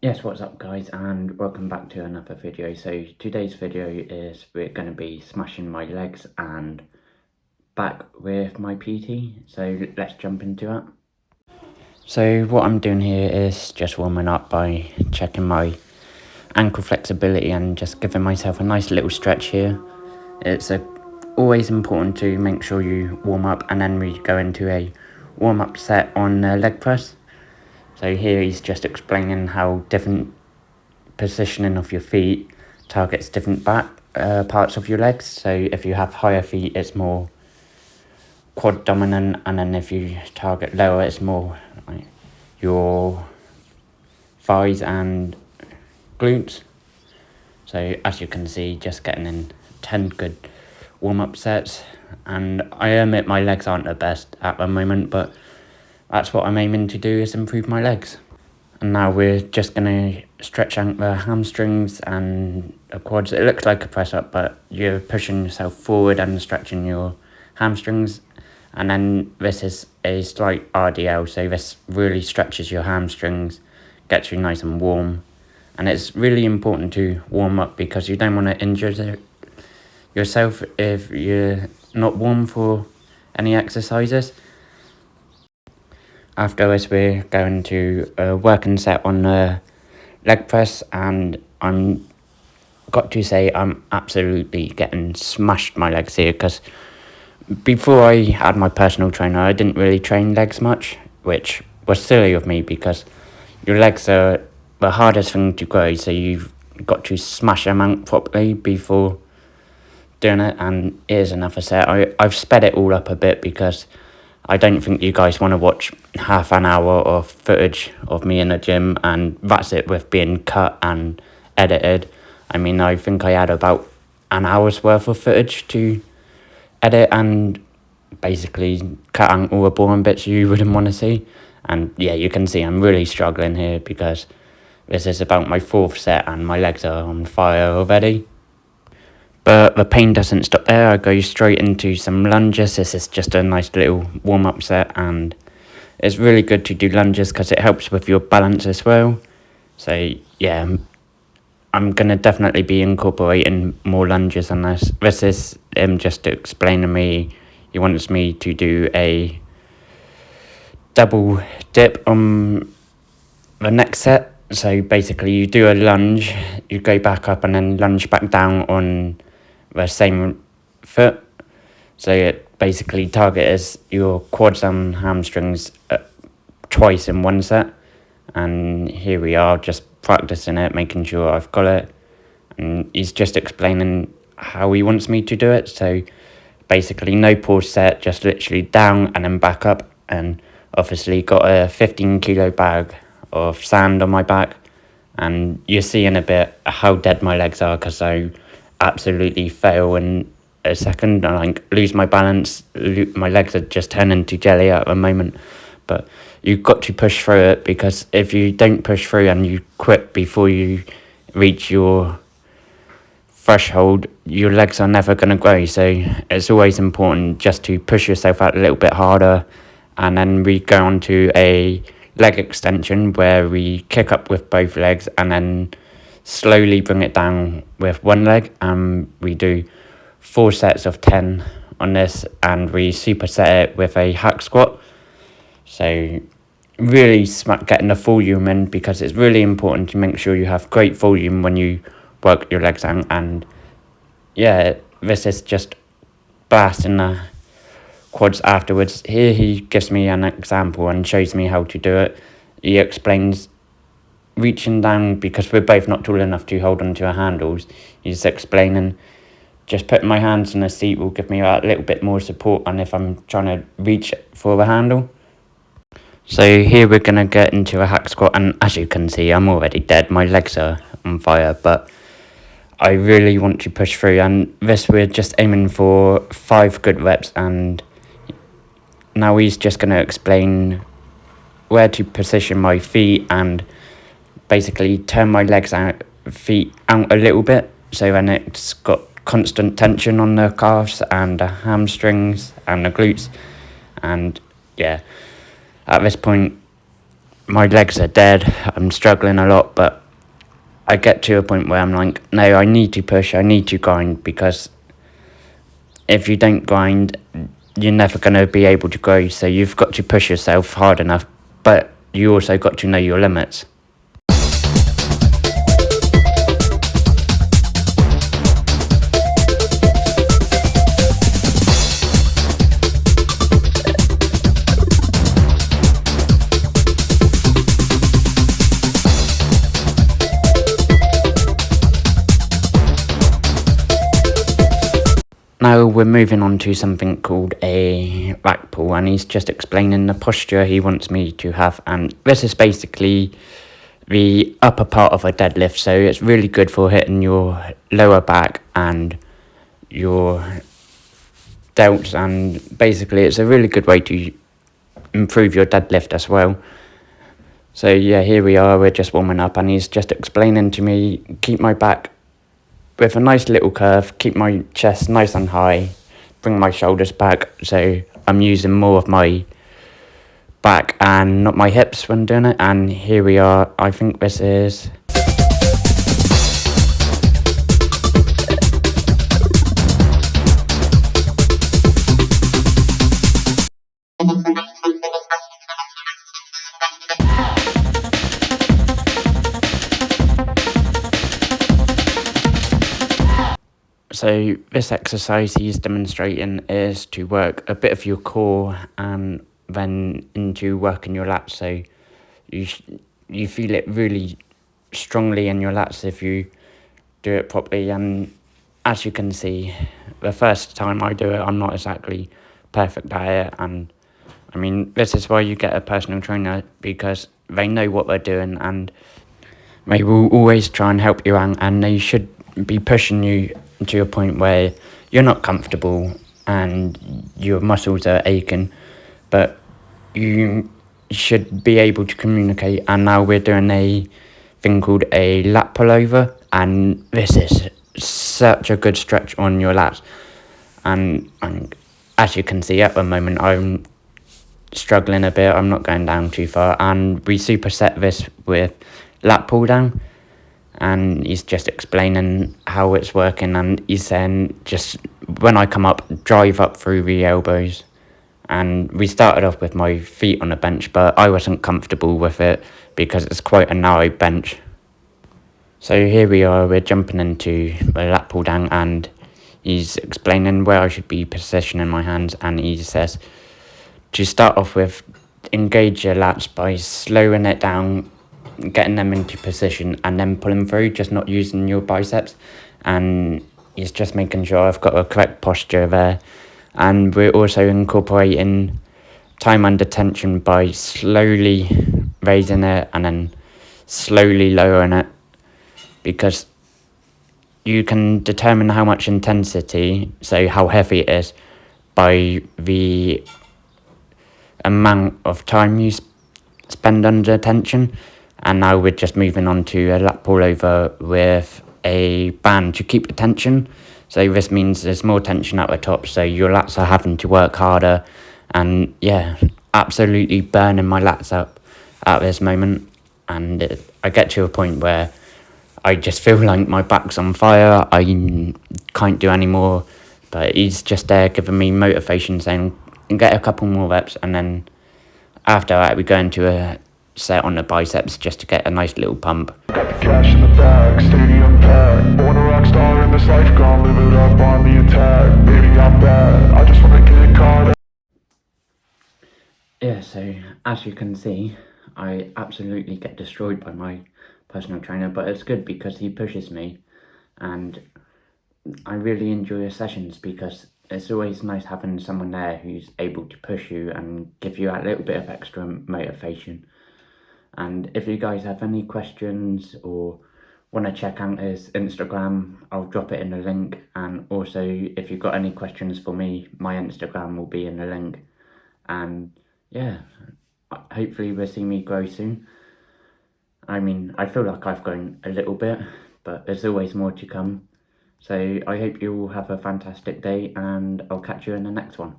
Yes, what's up guys, and welcome back to another video. So today's video is we're going to be smashing my legs and back with my PT, so let's jump into it. So what I'm doing here is just warming up by checking my ankle flexibility and just giving myself a nice little stretch here. It's always important to make sure you warm up and then we go into a warm-up set on leg press. So here he's just explaining how different positioning of your feet targets different back parts of your legs. So if you have higher feet, it's more quad dominant, and then if you target lower, it's more like your thighs and glutes. So as you can see, just getting in 10 good warm-up sets, and I admit my legs aren't the best at the moment, but that's what I'm aiming to do, is improve my legs. And now we're just going to stretch out the hamstrings and the quads. It looks like a press up, but you're pushing yourself forward and stretching your hamstrings. And then this is a slight RDL, so this really stretches your hamstrings, gets you nice and warm. And it's really important to warm up because you don't want to injure yourself if you're not warm for any exercises. After this, we're going to a working set on the leg press, and I'm got to say I'm absolutely getting smashed my legs here, because before I had my personal trainer, I didn't really train legs much, which was silly of me because your legs are the hardest thing to grow, so you've got to smash them out properly before doing it. And here's another set. I've sped it all up a bit because I don't think you guys want to watch half an hour of footage of me in the gym, and that's it with being cut and edited. I mean, I think I had about an hour's worth of footage to edit and basically cut out all the boring bits you wouldn't want to see. And yeah, you can see I'm really struggling here because this is about my fourth set and my legs are on fire already. But the pain doesn't stop there. I go straight into some lunges. This is just a nice little warm-up set, and it's really good to do lunges because it helps with your balance as well. So yeah, I'm going to definitely be incorporating more lunges on this. This is him just explaining to me. He wants me to do a double dip on the next set. So basically you do a lunge, you go back up and then lunge back down on the same foot. So it basically targets your quads and hamstrings twice in one set. And here we are, just practicing it, making sure I've got it. And he's just explaining how he wants me to do it. So basically no pause set, just literally down and then back up. And obviously got a 15-kilo bag of sand on my back. And you're seeing a bit how dead my legs are, because I absolutely fail in a second. I like lose my balance. My legs are just turning to jelly at the moment. But you've got to push through it, because if you don't push through and you quit before you reach your threshold, your legs are never going to grow. So it's always important just to push yourself out a little bit harder. And then we go on to a leg extension where we kick up with both legs and then slowly bring it down with one leg, and we do 4 sets of 10 on this, and we superset it with a hack squat. So really getting the volume in, because it's really important to make sure you have great volume when you work your legs out. And yeah, this is just blasting the quads afterwards. Here he gives me an example and shows me how to do it. He explains reaching down, because we're both not tall enough to hold onto our handles. He's explaining just putting my hands on the seat will give me a little bit more support on if I'm trying to reach for the handle. So here we're going to get into a hack squat, and as you can see I'm already dead. My legs are on fire, but I really want to push through, and this we're just aiming for 5 good reps. And now he's just going to explain where to position my feet and basically turn my feet out a little bit, so then it's got constant tension on the calves and the hamstrings and the glutes. And yeah, at this point my legs are dead, I'm struggling a lot, but I get to a point where I'm like, no, I need to push, I need to grind, because if you don't grind, you're never going to be able to grow. So you've got to push yourself hard enough, but you also got to know your limits. Now we're moving on to something called a back pull, and he's just explaining the posture he wants me to have, and this is basically the upper part of a deadlift, so it's really good for hitting your lower back and your delts, and basically it's a really good way to improve your deadlift as well. So yeah, here we are, we're just warming up, and he's just explaining to me, keep my back with a nice little curve, keep my chest nice and high, bring my shoulders back, so I'm using more of my back and not my hips when doing it. And here we are, I think this is... So this exercise he's demonstrating is to work a bit of your core and then into working your lats. So you feel it really strongly in your lats if you do it properly. And as you can see, the first time I do it, I'm not exactly perfect at it. And I mean, this is why you get a personal trainer, because they know what they're doing and they will always try and help you out, and they should be pushing you to a point where you're not comfortable and your muscles are aching, but you should be able to communicate. And now we're doing a thing called a lat pullover, and this is such a good stretch on your lats. And as you can see at the moment, I'm struggling a bit, I'm not going down too far, and we superset this with lat pull down, and he's just explaining how it's working, and he's saying just when I come up, drive up through the elbows. And we started off with my feet on the bench, but I wasn't comfortable with it because it's quite a narrow bench. So here we are, we're jumping into the lat pull down, and he's explaining where I should be positioning my hands, and he says to start off with, engage your lats by slowing it down, getting them into position, and then pulling through, just not using your biceps. And he's just making sure I've got a correct posture there. And we're also incorporating time under tension by slowly raising it and then slowly lowering it, because you can determine how much intensity, so how heavy it is, by the amount of time you spend under tension. And now we're just moving on to a lat pullover with a band to keep the tension. So this means there's more tension at the top, so your lats are having to work harder. And yeah, absolutely burning my lats up at this moment. And I get to a point where I just feel like my back's on fire, I can't do any more. But he's just there giving me motivation, saying get a couple more reps, and then after that we go into a set on the biceps just to get a nice little pump. Got the cash in the bag, stadium packed. Born a rock star in this life, gone live it up on the attack. Baby, I'm bad, I just wanna get caught. Yeah, so as you can see, I absolutely get destroyed by my personal trainer, but it's good because he pushes me, and I really enjoy his sessions because it's always nice having someone there who's able to push you and give you a little bit of extra motivation. And if you guys have any questions or want to check out his Instagram, I'll drop it in the link. And also, if you've got any questions for me, my Instagram will be in the link. And yeah, hopefully we'll see me grow soon. I mean, I feel like I've grown a little bit, but there's always more to come. So I hope you all have a fantastic day, and I'll catch you in the next one.